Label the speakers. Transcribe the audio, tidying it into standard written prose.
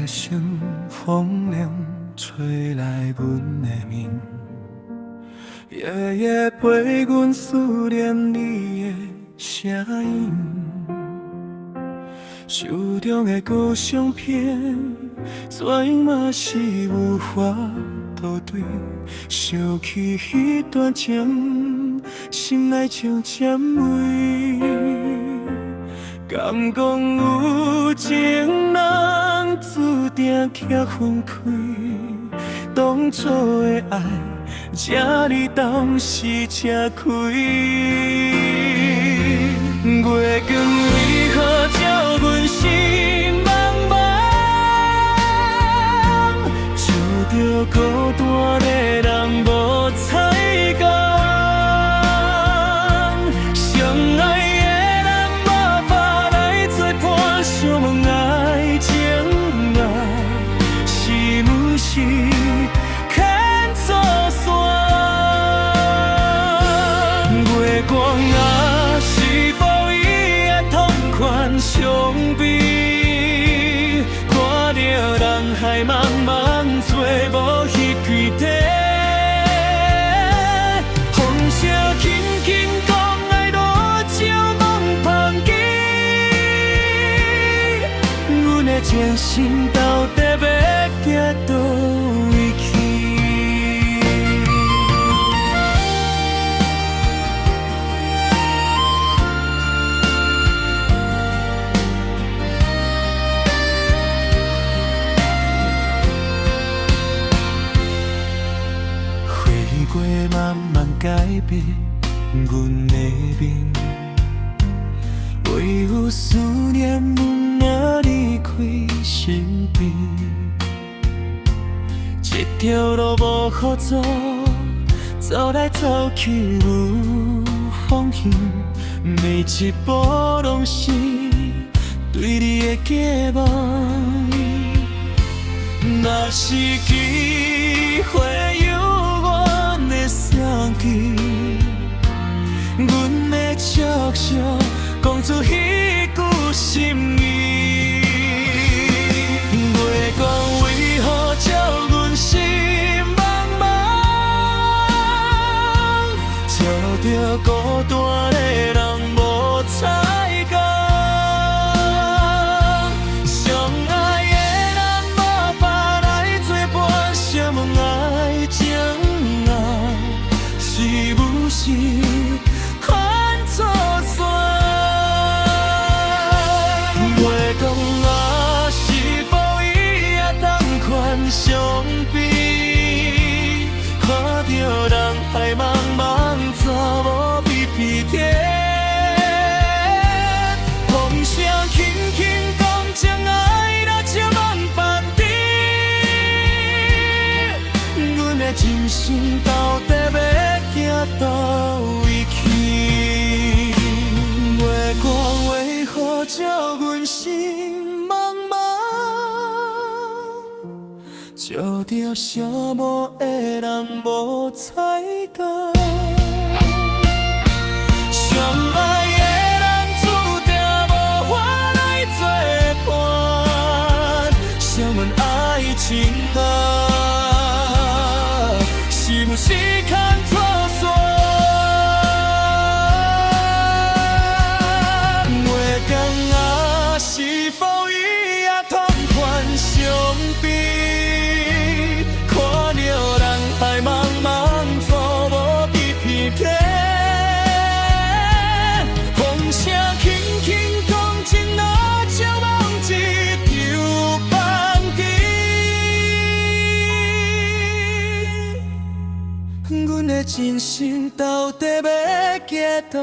Speaker 1: 声风凉吹来阮的面，夜夜陪阮思念你的声音。手中的故相片，怎嘛是无法倒对？想起迄段情，心内像尖锐。敢讲有情人注定结分开？当初的爱，这呢当时才开。月光为何照阮心茫茫？找着孤单的人无彩工，相爱的人无法来作伴，想问爱情啊，是不是牵错线？月光啊，是否相比，看着人海茫茫，找无彼几地。风声轻轻讲爱落照梦芳记，阮的真心到底要行倒位去？月慢慢改变阮的面，唯有思念阮若离开身边。这条路无好走，走来走去无方向，每一步拢是对你的寄望。若是机会相见，阮要悄悄讲出迄句心意。月光为何照阮心茫茫？找着孤单的人无彩工，相爱的人无法来作伴，想问爱情是不是看错线？月光啊，是否伊也同款相比？看着人海茫茫，怎无比彼天？风声轻轻讲情爱，若照梦芳知，阮的真心到底要行倒位去？月光为何照阮心茫茫？照着寂寞的人无彩工，相爱的人注定无法来作伴，想问爱情啊，是不是看错？是否伊也同款相比？看着人海茫茫，怎无比彼天？风声轻轻讲情，若照梦一场放弃。阮的真心到底要行倒